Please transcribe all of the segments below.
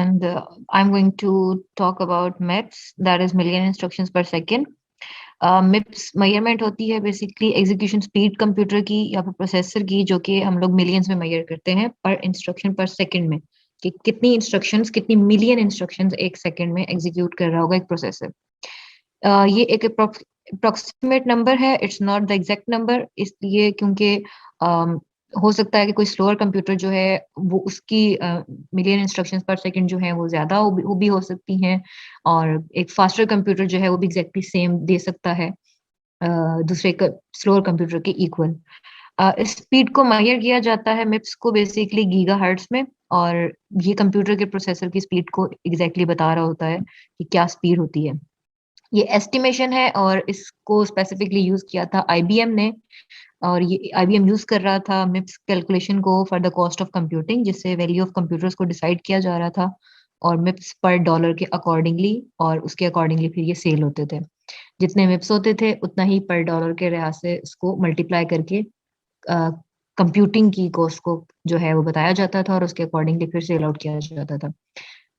and I'm going to talk about MIPS, that is million instructions per second. MIPS measurement होती है basically execution speed computer की या फिर processor की, जो कि हम लोग मिलियंस में मेजर करते हैं पर इंस्ट्रक्शन पर सेकंड में, कि कितनी इंस्ट्रक्शंस, कितनी मिलियन इंस्ट्रक्शंस एक सेकंड में एग्जीक्यूट कर रहा होगा एक प्रोसेसर। ये एक अप्रोक्सीमेट नंबर है, it's not the exact number, इसलिए क्योंकि हो सकता है कि कोई स्लोअर कंप्यूटर जो है वो उसकी मिलियन इंस्ट्रक्शंस पर सेकंड जो है वो ज्यादा वो भी हो सकती हैं, और एक फास्टर कंप्यूटर जो है वो भी एग्जैक्टली सेम दे सकता है दूसरे स्लोअर कंप्यूटर के इक्वल। स्पीड को मेजर किया जाता है मिप्स को बेसिकली गीगाहर्ट्ज में, और ये कंप्यूटर के प्रोसेसर की स्पीड को एग्जैक्टली बता रहा होता है कि क्या स्पीड होती है। ये एस्टिमेशन है और इसको स्पेसिफिकली यूज किया था आईबीएम ने, और ये आईबीएम यूज कर रहा था मिप्स कैलकुलेशन को for the cost of computing, जिससे वैल्यू ऑफ कंप्यूटर्स को डिसाइड किया जा रहा था और मिप्स पर डॉलर के अकॉर्डिंगली, और उसके अकॉर्डिंगली फिर ये सेल होते थे। जितने मिप्स होते थे उतना ही पर डॉलर के लिहाज से इसको मल्टीप्लाई करके कंप्यूटिंग की कॉस्ट को जो है वो बताया जाता था और उसके अकॉर्डिंगली फिर सेल आउट किया जाता था।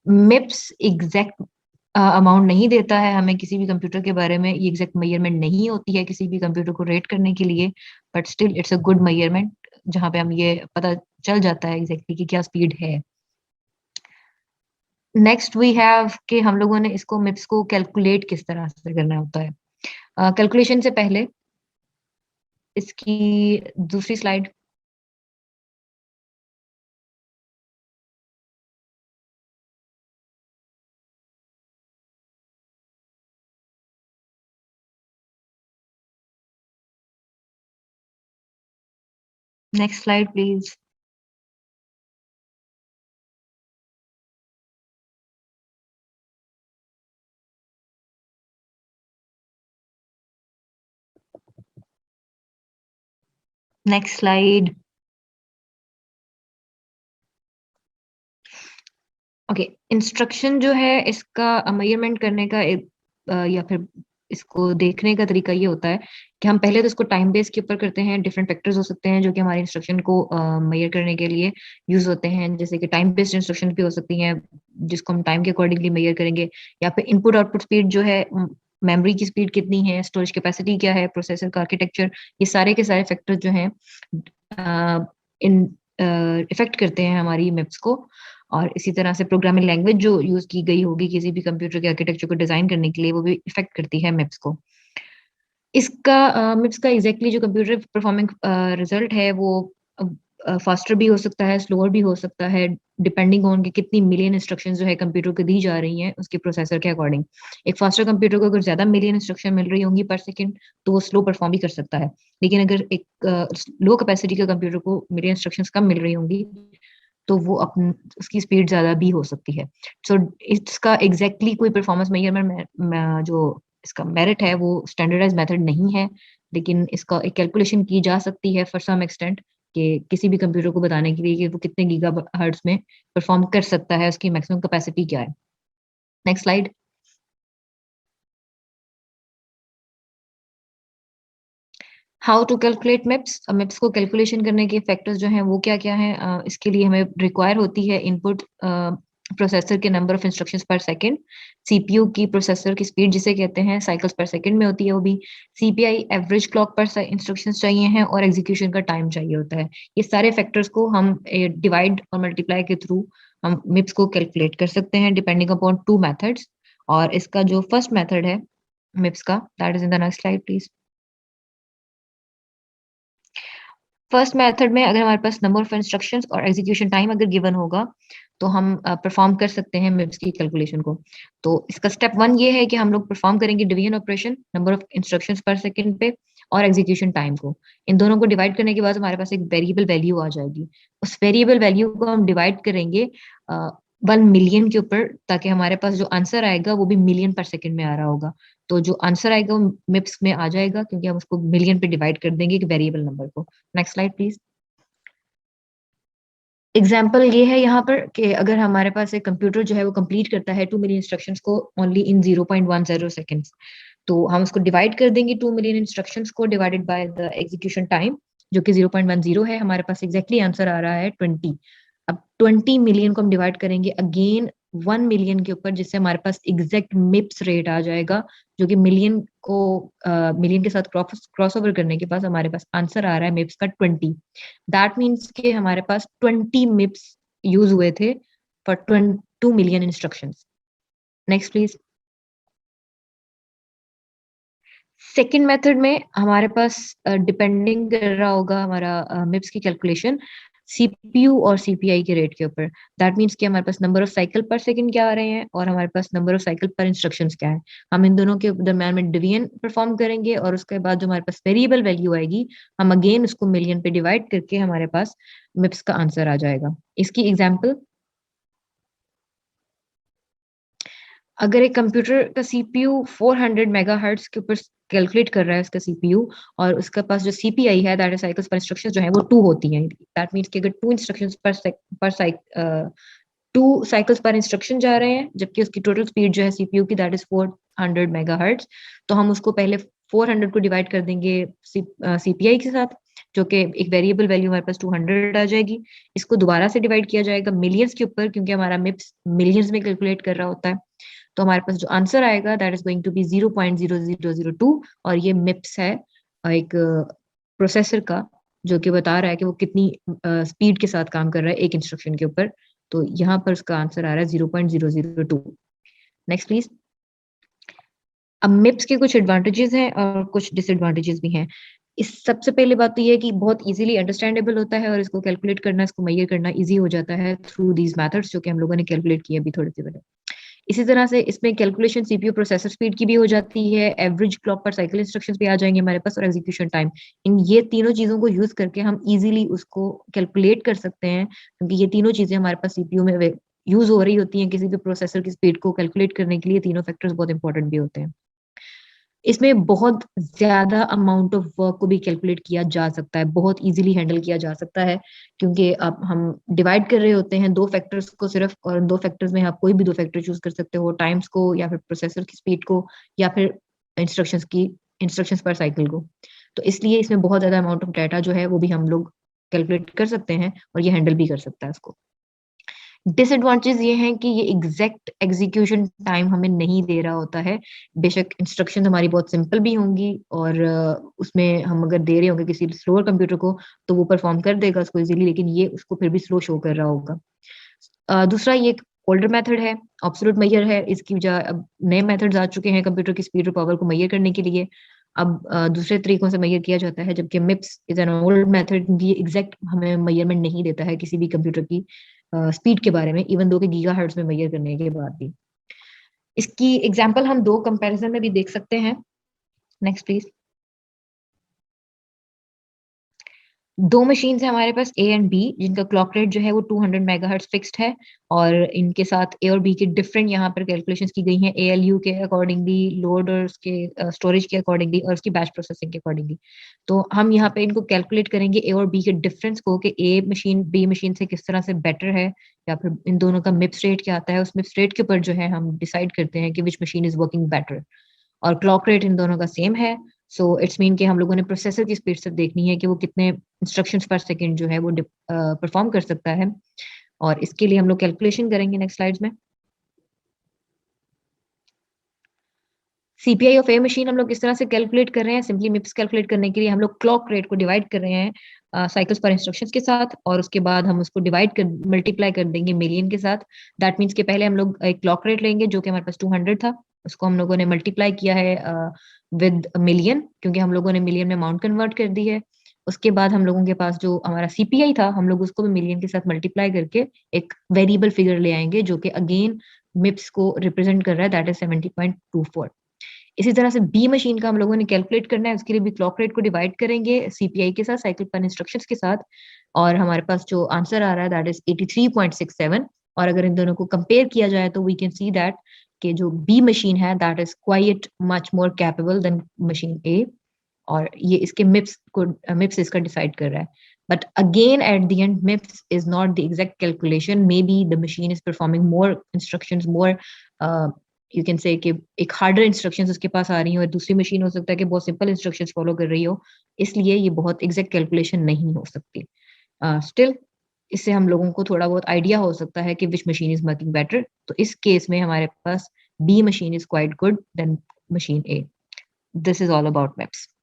मिप्स एग्जैक्ट अमाउंट नहीं देता है हमें किसी भी कंप्यूटर के बारे में, ये एग्जैक्ट मेजरमेंट नहीं होती है किसी भी कंप्यूटर को रेट करने के लिए, but still it's a good measurement जहाँ पे हम ये पता चल जाता है एग्जैक्टली कि क्या स्पीड है। नेक्स्ट वी हैव कि हम लोगों ने इसको मिप्स को कैलकुलेट किस तरह से करना होता है। कैलकुलेशन से पहले इसकी दूसरी slide. Next slide please. Next slide. Okay, instruction जो है इसका मेजरमेंट करने का या फिर इसको देखने का तरीका ये होता है कि हम पहले तो इसको टाइम बेस के ऊपर करते हैं। डिफरेंट फैक्टर्स हो सकते हैं जो कि हमारे इंस्ट्रक्शन को मेजर करने के लिए यूज होते हैं, जैसे कि टाइम बेस्ड इंस्ट्रक्शन भी हो सकती हैं जिसको हम टाइम के अकॉर्डिंगली मेजर करेंगे, या फिर इनपुट आउटपुट स्पीड जो है, मेमोरी की स्पीड कितनी है, स्टोरेज कैपेसिटी क्या है, प्रोसेसर का आर्किटेक्चर, ये सारे के सारे फैक्टर्स जो हैं इन इफेक्ट करते हैं हमारी मिप्स को। और इसी तरह से प्रोग्रामिंग लैंग्वेज जो यूज की गई होगी किसी भी कंप्यूटर के आर्किटेक्चर को डिजाइन करने के लिए, वो भी इफेक्ट करती है मिप्स को। इसका मिप्स का एग्जैक्टली जो कंप्यूटर परफॉर्मिंग रिजल्ट है वो फास्टर भी हो सकता है, स्लोअर भी हो सकता है, डिपेंडिंग ऑन कि कितनी मिलियन इंस्ट्रक्शंस जो है कंप्यूटर को दी जा रही हैं उसके प्रोसेसर के अकॉर्डिंग। एक फास्टर कंप्यूटर को अगर ज्यादा मिलियन इंस्ट्रक्शन मिल रही होंगी पर सेकंड तो वो स्लो परफॉर्म भी कर सकता है, लेकिन अगर एक लो कैपेसिटी का कंप्यूटर को मिलियन इंस्ट्रक्शंस कम मिल रही होंगी तो वो अपन उसकी स्पीड ज्यादा भी हो सकती है। सो इसका एग्जैक्टली कोई परफॉर्मेंस मेजरमेंट जो इसका मेरिट है वो स्टैंडर्डाइज मेथड नहीं है, लेकिन इसका एक कैलकुलेशन की जा सकती है फॉर सम एक्सटेंट कि किसी भी कंप्यूटर को बताने के लिए कि वो कितने गीगा हर्ट्ज में परफॉर्म कर सकता है, उसकी मैक्सिमम कैपेसिटी क्या है। Next slide. How to calculate MIPS. MIPS को कैलकुलेशन करने के फैक्टर्स जो हैं वो क्या क्या हैं, इसके लिए हमें रिक्वायर होती है इनपुट प्रोसेसर के नंबर ऑफ इंस्ट्रक्शंस पर सेकंड, सीपीयू की प्रोसेसर की स्पीड जिसे कहते हैं साइकिल्स पर सेकंड में होती है वो भी, सीपीआई एवरेज क्लॉक पर इंस्ट्रक्शंस चाहिए हैं, और एग्जीक्यूशन का टाइम चाहिए होता है। ये सारे फैक्टर्स को हम डिवाइड और मल्टीप्लाई के थ्रू हम मिप्स को कैलकुलेट कर सकते हैं डिपेंडिंग अपॉन टू मेथड्स। और इसका जो फर्स्ट मेथड है मिप्स का, that is in the next slide please. First method में अगर हमारे पास नंबर ऑफ इंस्ट्रक्शंस और एग्जीक्यूशन टाइम अगर गिवन होगा तो हम परफॉर्म कर सकते हैं मिप्स की कैलकुलेशन को। तो इसका स्टेप वन ये है कि हम लोग परफॉर्म करेंगे division operation number of instructions पर सेकंड पे और एग्जीक्यूशन टाइम को। इन दोनों को डिवाइड करने के बाद हमारे पास एक वेरिएबल वैल्यू आ जाएगी। उस वेरिएबल वैल्यू को हम डिवाइड करेंगे 1 मिलियन के ऊपर, ताकि हमारे पास जो आंसर आएगा वो भी मिलियन पर सेकंड में आ रहा होगा। तो जो आंसर आएगा वो मिप्स में आ जाएगा क्योंकि हम उसको मिलियन पे डिवाइड कर देंगे एक वेरिएबल नंबर को। Next slide please. एग्जाम्पल ये है यहाँ पर कि अगर हमारे पास एक कंप्यूटर जो है वो कंप्लीट करता है 2 मिलियन इंस्ट्रक्शंस को ओनली इन 0.10 सेकेंड्स, तो हम उसको डिवाइड कर देंगे 2 मिलियन इंस्ट्रक्शंस को divided by the execution time जो कि 0.10 है। हमारे पास एग्जैक्टली आंसर आ रहा है 20। अब 20 मिलियन को हम डिवाइड करेंगे अगेन 1 मिलियन के ऊपर, जिससे हमारे पास एग्जैक्ट मिप्स रेट आ जाएगा, जो कि मिलियन के साथ क्रॉस ओवर करने के बाद हमारे पास आंसर आ रहा है मिप्स का 20। दैट मीन्स कि हमारे पास 20 मिप्स यूज हुए थे for 2 million instructions. Next please. Second method में हमारे पास डिपेंडिंग कर रहा होगा हमारा मिप्स की कैलकुलेशन सीपीयू और सीपीआई के रेट के ऊपर। दैट मीन्स कि हमारे पास नंबर ऑफ साइकिल पर सेकंड क्या आ रहे हैं और हमारे पास नंबर ऑफ साइकिल पर इंस्ट्रक्शंस क्या है। हम इन दोनों के दरम्यान में डिवीजन परफॉर्म करेंगे और उसके बाद जो हमारे पास वेरिएबल वैल्यू आएगी, हम अगेन उसको मिलियन पे डिवाइड करके हमारे पास मिप्स का आंसर आ जाएगा। इसकी एग्जाम्पल, अगर एक कंप्यूटर का सीपीयू 400 मेगाहर्ट्ज के ऊपर कैलकुलेट कर रहा है उसका सीपीयू, और उसके पास जो सीपीआई है दैट इज साइकिल्स पर इंस्ट्रक्शंस जो है वो 2 होती हैं। दैट मींस कि अगर 2 इंस्ट्रक्शंस पर साइक 2 साइकिल्स पर इंस्ट्रक्शन जा रहे हैं, जबकि उसकी टोटल स्पीड जो है सीपीयू की दैट इज 400 मेगाहर्ट्ज, तो हम उसको पहले 400 को डिवाइड कर देंगे सीपीआई के साथ, जो कि एक वेरिएबल वैल्यू हमारे पास 200 आ जाएगी। इसको दोबारा से डिवाइड किया जाएगा मिलियंस के ऊपर, क्योंकि हमारा मिप्स मिलियंस में कैलकुलेट कर रहा होता है। तो हमारे पास जो आंसर आएगा that is going to be 0.0002, और ये मिप्स है एक प्रोसेसर का, जो कि बता रहा है कि वो कितनी स्पीड के साथ काम कर रहा है एक इंस्ट्रक्शन के ऊपर। तो यहाँ पर उसका आंसर आ रहा है 0.002। Next please. अब मिप्स के कुछ एडवांटेजेस हैं और कुछ डिसएडवांटेजेस भी हैं। इस सबसे पहले बात तो ये है कि बहुत इजीली अंडरस्टैंडेबल होता है और इसको कैलकुलेट करना, इसको मेजर करना इजी हो जाता है थ्रू दीज मेथड्स, जो कि हम लोगों ने कैलकुलेट किए अभी थोड़ी देर पहले। इसी तरह से इसमें कैलकुलेशन सीपीयू प्रोसेसर स्पीड की भी हो जाती है, एवरेज क्लॉक पर साइकिल इंस्ट्रक्शंस भी आ जाएंगे हमारे पास, और एग्जीक्यूशन टाइम। इन ये तीनों चीजों को यूज करके हम इजीली उसको कैलकुलेट कर सकते हैं, क्योंकि ये तीनों चीजें हमारे पास सीपीयू में यूज हो रही होती हैं किसी भी प्रोसेसर की स्पीड को कैलकुलेट करने के लिए। तीनों फैक्टर्स बहुत इंपॉर्टेंट भी होते हैं। इसमें बहुत ज्यादा अमाउंट ऑफ वर्क को भी कैलकुलेट किया जा सकता है, बहुत इजीली हैंडल किया जा सकता है, क्योंकि अब हम डिवाइड कर रहे होते हैं 2 फैक्टर्स को सिर्फ, और 2 फैक्टर्स में आप कोई भी 2 फैक्टर चूज कर सकते हो, टाइम्स को या फिर प्रोसेसर की स्पीड को या फिर इंस्ट्रक्शंस पर साइकिल को। तो इसलिए इसमें बहुत ज्यादा अमाउंट ऑफ डाटा जो है वो भी हम लोग कैलकुलेट कर सकते हैं, और ये हैंडल भी कर सकता है उसको। डिसएडवांटेज ये है कि ये एग्जैक्ट एग्जीक्यूशन टाइम हमें नहीं दे रहा होता है। बेशक इंस्ट्रक्शन हमारी बहुत सिंपल भी होंगी, और उसमें हम अगर दे रहे होंगे किसी स्लोअर कंप्यूटर को तो वो परफॉर्म कर देगा उसको इजीली, लेकिन ये उसको फिर भी स्लो शो कर रहा होगा। दूसरा, ये एक ओल्डर मेथड है, ऑब्सोल्यूट मेजर है। इसकी वजह अब नए मेथड्स आ चुके हैं कंप्यूटर की स्पीड और पावर को मेजर करने के लिए। अब दूसरे तरीकों से मेजर किया जाता है, जबकि मिप्स इज एन ओल्ड मेथड, ये एग्जैक्ट हमें मेजरमेंट नहीं देता है किसी भी कंप्यूटर की स्पीड के बारे में, इवन दो के गीगाहर्ट्ज में मेजर करने के बाद भी। इसकी एग्जांपल हम 2 कंपैरिजन में भी देख सकते हैं। Next please. 2 मशीन्स है हमारे पास ए एंड बी, जिनका क्लॉक रेट जो है वो 200 मेगाहर्ट्ज फिक्स्ड है, और इनके साथ ए और बी के डिफरेंट यहाँ पर कैलकुलेशंस की गई हैं एएलयू के अकॉर्डिंगली, लोड और उसके स्टोरेज के अकॉर्डिंगली, और उसकी बैच प्रोसेसिंग के अकॉर्डिंगली। तो हम यहाँ पे इनको कैलकुलेट करेंगे ए और बी के डिफरेंस को, कि ए मशीन बी मशीन से किस तरह से बेटर है, या फिर इन दोनों का मिप्स रेट क्या आता है। उस मिप्स रेट के ऊपर जो है हम डिसाइड करते हैं कि which machine is working better, और क्लॉक रेट इन दोनों का सेम है। सो इट्स मीन कि हम लोगों ने प्रोसेसर की स्पीड सिर्फ देखनी है कि वो कितने इंस्ट्रक्शंस पर सेकंड जो है वो परफॉर्म कर सकता है, और इसके लिए हम लोग कैलकुलेशन करेंगे नेक्स्ट स्लाइड्स में। सीपीआई ऑफ ए मशीन हम लोग किस तरह से कैलकुलेट कर रहे हैं, सिंपली मिप्स कैलकुलेट करने के लिए हम लोग क्लॉक रेट को डिवाइड कर रहे हैं साइकिल्स पर इंस्ट्रक्शंस के साथ, और उसके बाद हम उसको डिवाइड कर मल्टीप्लाई कर देंगे मिलियन के साथ। दैट मीन्स कि पहले हम लोग एक क्लॉक रेट लेंगे जो कि हमारे पास 200 था, उसको हम लोगों ने मल्टीप्लाई किया है विद मिलियन, क्योंकि हम लोगों ने मिलियन में अमाउंट कन्वर्ट कर दी है। उसके बाद हम लोगों के पास जो हमारा सीपीआई था, हम लोग उसको भी मिलियन के साथ मल्टीप्लाई करके एक वेरिएबल फिगर ले आएंगे, जो कि अगेन मिप्स को रिप्रेजेंट कर रहा है, दैट इज 70.24। इसी तरह से बी मशीन का हम लोगों ने कैलकुलेट करना है, उसके लिए भी क्लॉक रेट को डिवाइड करेंगे सीपीआई के साथ, साइकिल पर इंस्ट्रक्शंस के साथ, और हमारे पास जो आंसर आ रहा है दैट इज 83.67। और अगर इन दोनों को कंपेयर किया जाए तो वी कैन सी दैट कि जो बी मशीन है that is quite much more capable than machine A, और ये इसके मिप्स इसका डिसाइड कर रहा है। But again at the end MIPS is not the exact calculation, maybe the machine is performing more instructions, more you can say कि एक harder instructions उसके पास आ रही हो, और दूसरी मशीन हो सकता है कि बहुत सिंपल इंस्ट्रक्शंस फॉलो कर रही हो, इसलिए ये बहुत एग्जैक्ट कैलकुलेशन नहीं हो सकती। स्टिल इससे हम लोगों को थोड़ा बहुत आइडिया हो सकता है कि which machine is working better. तो इस केस में हमारे पास B machine is quite good than machine A. This is all about maps.